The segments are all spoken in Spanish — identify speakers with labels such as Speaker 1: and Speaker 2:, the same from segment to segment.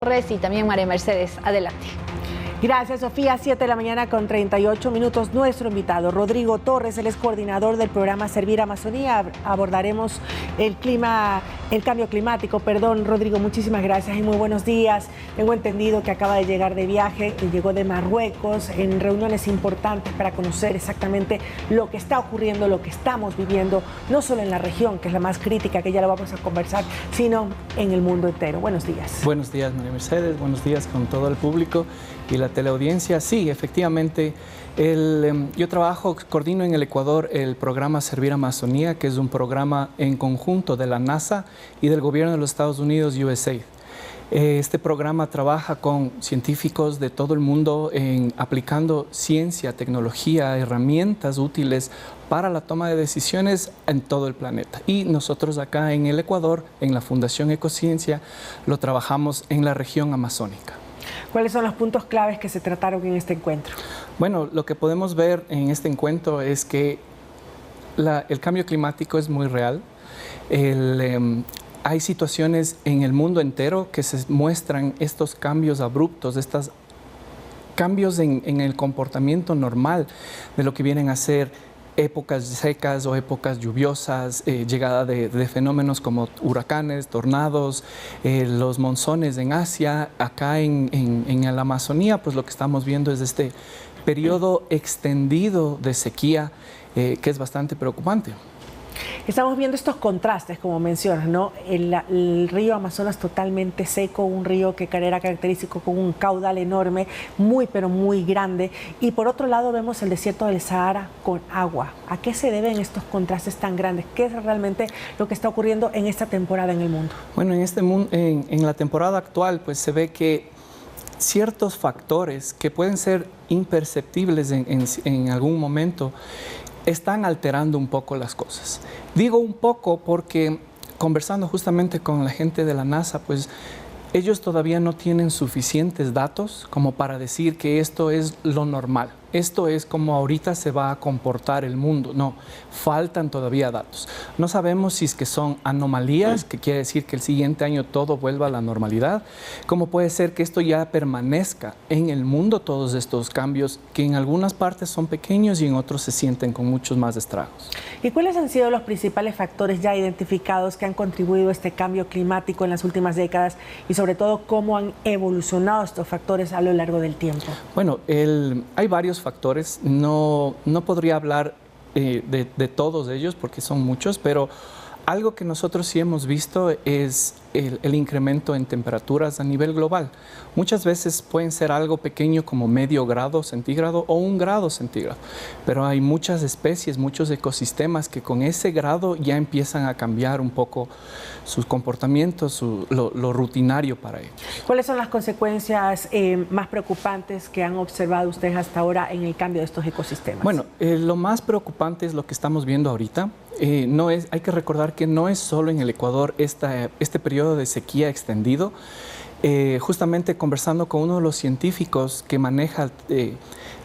Speaker 1: Torres y también María Mercedes. Adelante.
Speaker 2: Gracias, Sofía. 7 de la mañana con 38 minutos. Nuestro invitado, Rodrigo Torres, él es coordinador del programa Servir Amazonía. Abordaremos el cambio climático. Perdón, Rodrigo, muchísimas gracias y muy buenos días. Tengo entendido que acaba de llegar de viaje, que llegó de Marruecos en reuniones importantes para conocer exactamente lo que está ocurriendo, lo que estamos viviendo, no solo en la región, que es la más crítica, que ya lo vamos a conversar, sino en el mundo entero. Buenos días.
Speaker 3: Buenos días, María Mercedes. Buenos días con todo el público y la teleaudiencia. Sí, efectivamente, yo coordino en el Ecuador el programa Servir Amazonía, que es un programa en conjunto de la NASA y del gobierno de los Estados Unidos, USAID. Este programa trabaja con científicos de todo el mundo aplicando ciencia, tecnología, herramientas útiles para la toma de decisiones en todo el planeta. Y nosotros acá en el Ecuador, en la Fundación Ecociencia, lo trabajamos en la región amazónica.
Speaker 2: ¿Cuáles son los puntos claves que se trataron en este encuentro? Bueno,
Speaker 3: lo que podemos ver en este encuentro es que el cambio climático es muy real. Hay situaciones en el mundo entero que se muestran estos cambios abruptos, estos cambios en el comportamiento normal de lo que vienen a ser épocas secas o épocas lluviosas, llegada de fenómenos como huracanes, tornados, los monzones en Asia. Acá en la Amazonía, pues lo que estamos viendo es este periodo extendido de sequía que es bastante preocupante.
Speaker 2: Estamos viendo estos contrastes, como mencionas, ¿no? El río Amazonas totalmente seco, un río que era característico con un caudal enorme, pero muy grande. Y por otro lado vemos el desierto del Sahara con agua. ¿A qué se deben estos contrastes tan grandes? ¿Qué es realmente lo que está ocurriendo en esta temporada en el mundo?
Speaker 3: Bueno, en la temporada actual, pues se ve que ciertos factores que pueden ser imperceptibles en algún momento están alterando un poco las cosas. Digo un poco porque conversando justamente con la gente de la NASA, pues ellos todavía no tienen suficientes datos como para decir que esto es lo normal. Esto es como ahorita se va a comportar el mundo. No, faltan todavía datos. No sabemos si es que son anomalías, que quiere decir que el siguiente año todo vuelva a la normalidad. Cómo puede ser que esto ya permanezca en el mundo, todos estos cambios que en algunas partes son pequeños y en otros se sienten con muchos más estragos.
Speaker 2: ¿Y cuáles han sido los principales factores ya identificados que han contribuido a este cambio climático en las últimas décadas y sobre todo cómo han evolucionado estos factores a lo largo del tiempo?
Speaker 3: Bueno, hay varios factores, no podría hablar de todos ellos porque son muchos, pero algo que nosotros sí hemos visto es el incremento en temperaturas a nivel global. Muchas veces pueden ser algo pequeño como medio grado centígrado o 1 grado centígrado, pero hay muchas especies, muchos ecosistemas que con ese grado ya empiezan a cambiar un poco sus comportamientos, lo rutinario para ellos.
Speaker 2: ¿Cuáles son las consecuencias más preocupantes que han observado ustedes hasta ahora en el cambio de estos ecosistemas?
Speaker 3: Bueno, lo más preocupante es lo que estamos viendo ahorita. Hay que recordar que no es solo en el Ecuador este periodo de sequía extendido. Justamente conversando con uno de los científicos que maneja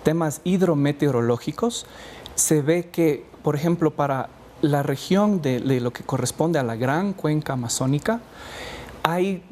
Speaker 3: temas hidrometeorológicos, se ve que, por ejemplo, para la región de lo que corresponde a la gran cuenca amazónica, hay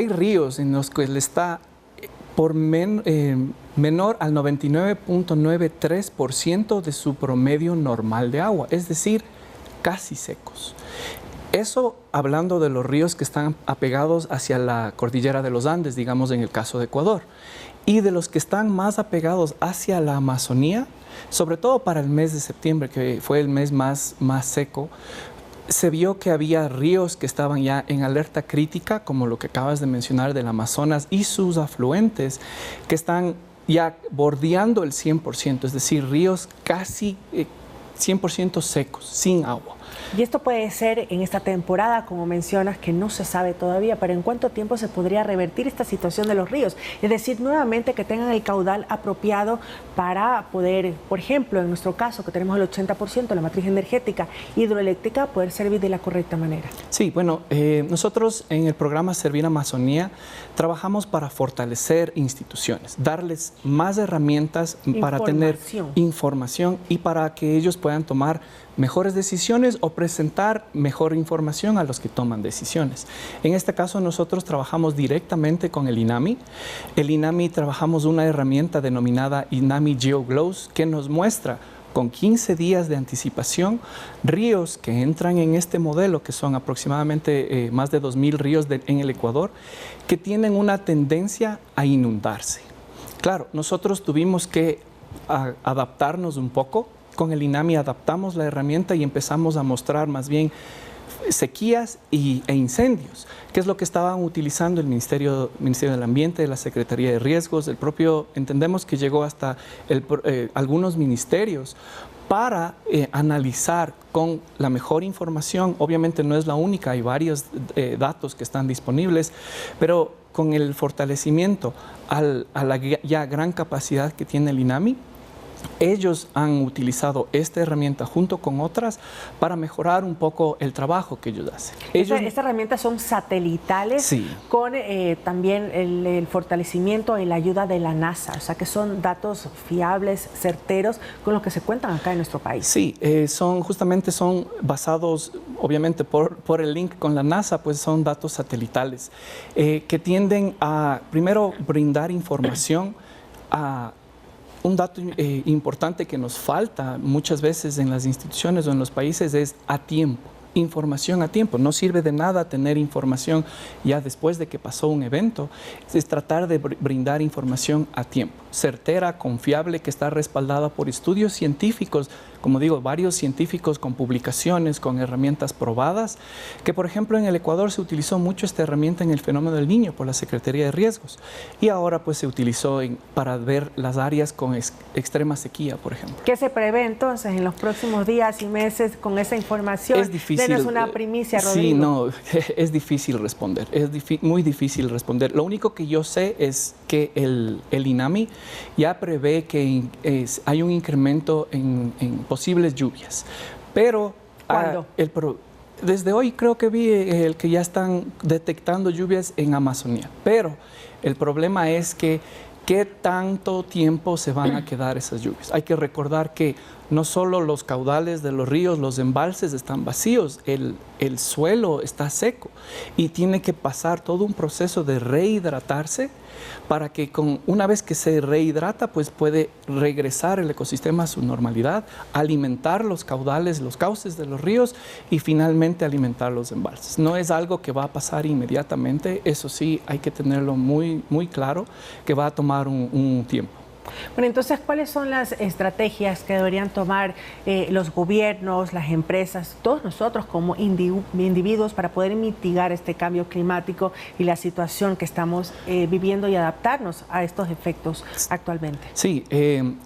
Speaker 3: ríos en los que está por menor al 99.93% de su promedio normal de agua, es decir, casi secos. Eso hablando de los ríos que están apegados hacia la cordillera de los Andes, digamos en el caso de Ecuador, y de los que están más apegados hacia la Amazonía, sobre todo para el mes de septiembre, que fue el mes más seco, se vio que había ríos que estaban ya en alerta crítica, como lo que acabas de mencionar del Amazonas y sus afluentes, que están ya bordeando el 100%, es decir, ríos casi 100% secos, sin agua.
Speaker 2: Y esto puede ser en esta temporada, como mencionas, que no se sabe todavía, pero ¿en cuánto tiempo se podría revertir esta situación de los ríos? Es decir, nuevamente que tengan el caudal apropiado para poder, por ejemplo, en nuestro caso, que tenemos el 80%, la matriz energética hidroeléctrica, poder servir de la correcta manera.
Speaker 3: Sí, bueno, nosotros en el programa Servir Amazonía trabajamos para fortalecer instituciones, darles más herramientas para tener información y para que ellos puedan tomar mejores decisiones o presentar mejor información a los que toman decisiones. En este caso nosotros trabajamos directamente con el INAMI. El INAMI trabajamos una herramienta denominada INAMI GeoGlows que nos muestra con 15 días de anticipación ríos que entran en este modelo, que son aproximadamente más de 2.000 ríos en el Ecuador, que tienen una tendencia a inundarse. Claro, nosotros tuvimos que adaptarnos un poco. Con el INAMI adaptamos la herramienta y empezamos a mostrar más bien sequías e incendios, que es lo que estaban utilizando el Ministerio del Ambiente, la Secretaría de Riesgos, el propio, entendemos que llegó hasta algunos ministerios para analizar con la mejor información. Obviamente no es la única, hay varios datos que están disponibles, pero con el fortalecimiento a la ya gran capacidad que tiene el INAMI, ellos han utilizado esta herramienta junto con otras para mejorar un poco el trabajo que ellos hacen.
Speaker 2: Estas herramientas son satelitales,
Speaker 3: sí, con
Speaker 2: también el fortalecimiento y la ayuda de la NASA, o sea que son datos fiables, certeros, con los que se cuentan acá en nuestro país.
Speaker 3: Sí, son basados, obviamente por el link con la NASA, pues son datos satelitales que tienden a, primero, brindar información a un dato importante que nos falta muchas veces en las instituciones o en los países es a tiempo. Información a tiempo. No sirve de nada tener información ya después de que pasó un evento. Es tratar de brindar información a tiempo, certera, confiable, que está respaldada por estudios científicos, como digo, varios científicos con publicaciones, con herramientas probadas, que por ejemplo en el Ecuador se utilizó mucho esta herramienta en el fenómeno del Niño por la Secretaría de Riesgos y ahora pues se utilizó para ver las áreas con extrema sequía, por ejemplo.
Speaker 2: ¿Qué se prevé entonces en los próximos días y meses con esa información?
Speaker 3: Es difícil.
Speaker 2: Denos una primicia, Rodrigo.
Speaker 3: Sí, no, es difícil responder, muy difícil responder. Lo único que yo sé es que el INAMI ya prevé que hay un incremento en posibles lluvias, pero
Speaker 2: ¿cuándo?
Speaker 3: Desde hoy creo que vi que ya están detectando lluvias en Amazonía, pero el problema es que ¿qué tanto tiempo se van a quedar esas lluvias? Hay que recordar que no solo los caudales de los ríos, los embalses están vacíos, el suelo está seco y tiene que pasar todo un proceso de rehidratarse para que una vez que se rehidrata, pues puede regresar el ecosistema a su normalidad, alimentar los caudales, los cauces de los ríos y finalmente alimentar los embalses. No es algo que va a pasar inmediatamente, eso sí hay que tenerlo muy, muy claro, que va a tomar un tiempo.
Speaker 2: Bueno, entonces, ¿cuáles son las estrategias que deberían tomar los gobiernos, las empresas, todos nosotros como individuos para poder mitigar este cambio climático y la situación que estamos viviendo y adaptarnos a estos efectos actualmente?
Speaker 3: Sí,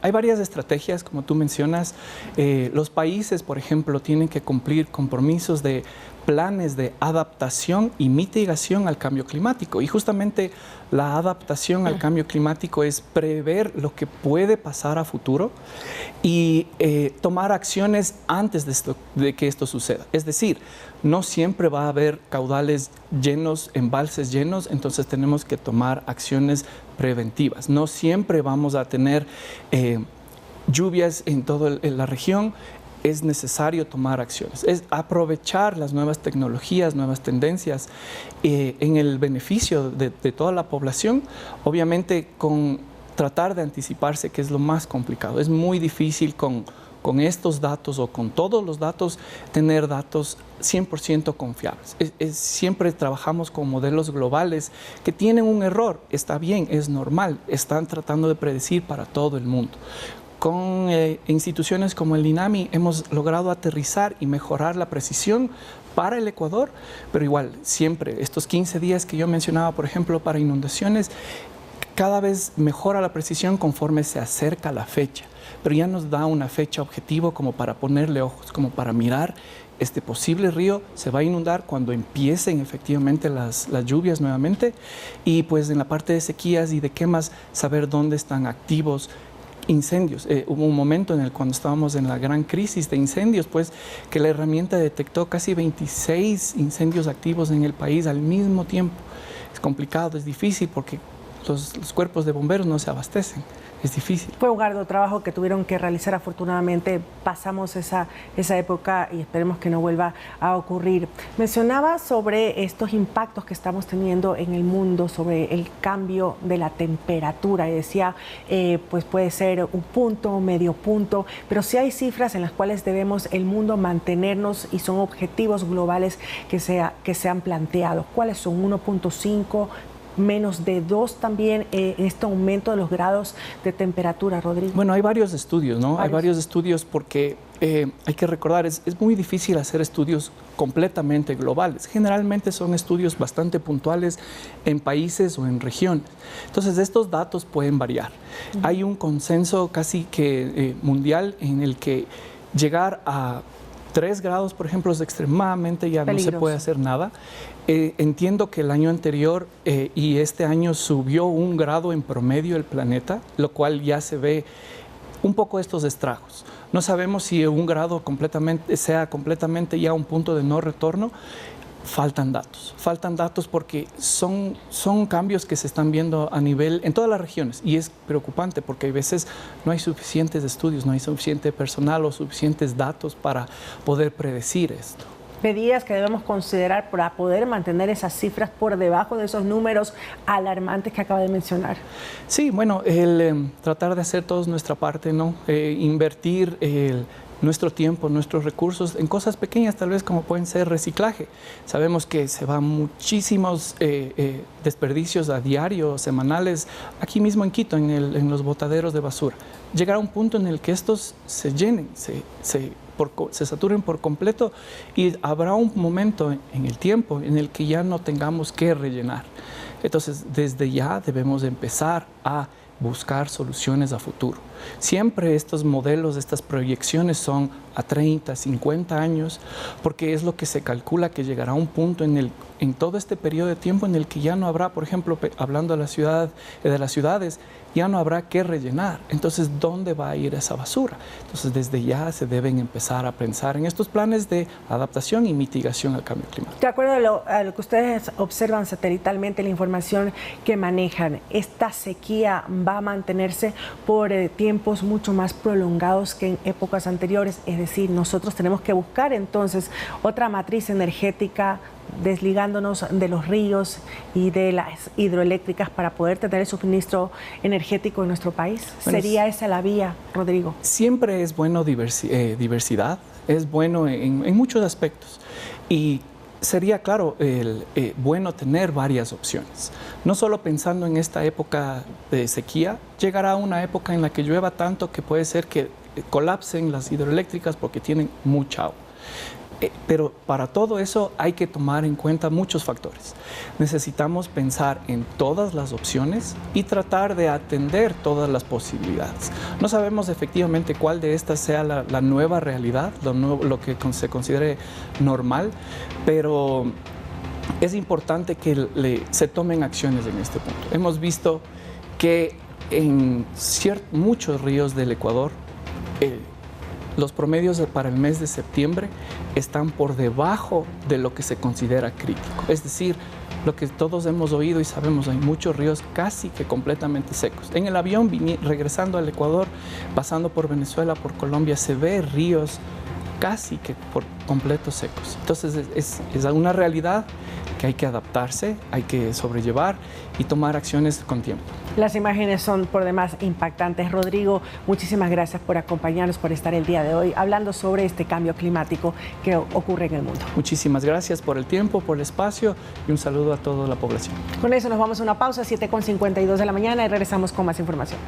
Speaker 3: hay varias estrategias, como tú mencionas. Los países, por ejemplo, tienen que cumplir compromisos de planes de adaptación y mitigación al cambio climático. Y justamente la adaptación al cambio climático es prever lo que puede pasar a futuro y tomar acciones antes de que esto suceda. Es decir, no siempre va a haber caudales llenos, embalses llenos, entonces tenemos que tomar acciones preventivas. No siempre vamos a tener lluvias en toda la región. Es necesario tomar acciones, es aprovechar las nuevas tecnologías, nuevas tendencias en el beneficio de toda la población, obviamente con tratar de anticiparse, que es lo más complicado. Es muy difícil con estos datos o con todos los datos tener datos 100% confiables. Siempre trabajamos con modelos globales que tienen un error, está bien, es normal, están tratando de predecir para todo el mundo. Con instituciones como el INAMI hemos logrado aterrizar y mejorar la precisión para el Ecuador, pero igual, siempre, estos 15 días que yo mencionaba, por ejemplo, para inundaciones, cada vez mejora la precisión conforme se acerca la fecha, pero ya nos da una fecha objetivo como para ponerle ojos, como para mirar este posible río se va a inundar cuando empiecen efectivamente las lluvias nuevamente y pues en la parte de sequías y de quemas, saber dónde están activos incendios. Hubo un momento en el cuando estábamos en la gran crisis de incendios, pues que la herramienta detectó casi 26 incendios activos en el país al mismo tiempo. Es complicado, es difícil porque los cuerpos de bomberos no se abastecen. Es difícil.
Speaker 2: Fue un arduo trabajo que tuvieron que realizar. Afortunadamente pasamos esa época y esperemos que no vuelva a ocurrir. Mencionaba sobre estos impactos que estamos teniendo en el mundo, sobre el cambio de la temperatura. Y decía, pues puede ser un punto, medio punto, pero sí hay cifras en las cuales debemos el mundo mantenernos y son objetivos globales que se han planteado. ¿Cuáles son? 1.5, menos de 2 también, este aumento de los grados de temperatura, Rodrigo.
Speaker 3: Bueno, hay varios estudios, ¿no? Hay varios estudios porque hay que recordar, es muy difícil hacer estudios completamente globales. Generalmente son estudios bastante puntuales en países o en regiones. Entonces, estos datos pueden variar. Hay un consenso casi que mundial en el que llegar a 3 grados, por ejemplo, es extremadamente, ya peligroso. No se puede hacer nada. Entiendo que el año anterior y este año subió 1 grado en promedio el planeta, lo cual ya se ve un poco estos estragos. No sabemos si 1 grado sea completamente ya un punto de no retorno. Faltan datos porque son cambios que se están viendo a nivel en todas las regiones y es preocupante porque hay veces no hay suficientes estudios, no hay suficiente personal o suficientes datos para poder predecir esto.
Speaker 2: Medidas que debemos considerar para poder mantener esas cifras por debajo de esos números alarmantes que acaba de mencionar.
Speaker 3: Sí, bueno, tratar de hacer todos nuestra parte, ¿no? Invertir nuestro tiempo, nuestros recursos en cosas pequeñas, tal vez como pueden ser reciclaje. Sabemos que se van muchísimos desperdicios a diario, semanales, aquí mismo en Quito, en los botaderos de basura. Llegará un punto en el que estos se llenen, se saturen por completo y habrá un momento en el tiempo en el que ya no tengamos que rellenar. Entonces, desde ya debemos empezar a buscar soluciones a futuro. Siempre estos modelos, estas proyecciones son a 30, 50 años, porque es lo que se calcula que llegará un punto en todo este periodo de tiempo en el que ya no habrá, por ejemplo, hablando de las ciudades, ya no habrá que rellenar. Entonces, ¿dónde va a ir esa basura? Entonces, desde ya se deben empezar a pensar en estos planes de adaptación y mitigación al cambio climático.
Speaker 2: De acuerdo a lo que ustedes observan satelitalmente, la información que manejan, esta sequía va a mantenerse por tiempos mucho más prolongados que en épocas anteriores. Es decir, nosotros tenemos que buscar entonces otra matriz energética, desligándonos de los ríos y de las hidroeléctricas para poder tener el suministro energético en nuestro país. Bueno, ¿sería esa la vía, Rodrigo?
Speaker 3: Siempre es bueno diversidad, es bueno en muchos aspectos y sería, claro, bueno tener varias opciones. No solo pensando en esta época de sequía, llegará una época en la que llueva tanto que puede ser que colapsen las hidroeléctricas porque tienen mucha agua. Pero para todo eso hay que tomar en cuenta muchos factores. Necesitamos pensar en todas las opciones y tratar de atender todas las posibilidades. No sabemos efectivamente cuál de estas sea la nueva realidad, lo que se considere normal, pero es importante que se tomen acciones en este punto. Hemos visto que en muchos ríos del Ecuador, los promedios para el mes de septiembre están por debajo de lo que se considera crítico. Es decir, lo que todos hemos oído y sabemos, hay muchos ríos casi que completamente secos. En el avión, regresando al Ecuador, pasando por Venezuela, por Colombia, se ve ríos casi que por completo secos. Entonces, es una realidad que hay que adaptarse, hay que sobrellevar y tomar acciones con tiempo.
Speaker 2: Las imágenes son por demás impactantes. Rodrigo, muchísimas gracias por acompañarnos, por estar el día de hoy hablando sobre este cambio climático que ocurre en el mundo.
Speaker 3: Muchísimas gracias por el tiempo, por el espacio y un saludo a toda la población.
Speaker 2: Con eso nos vamos a una pausa, 7:52 de la mañana y regresamos con más información.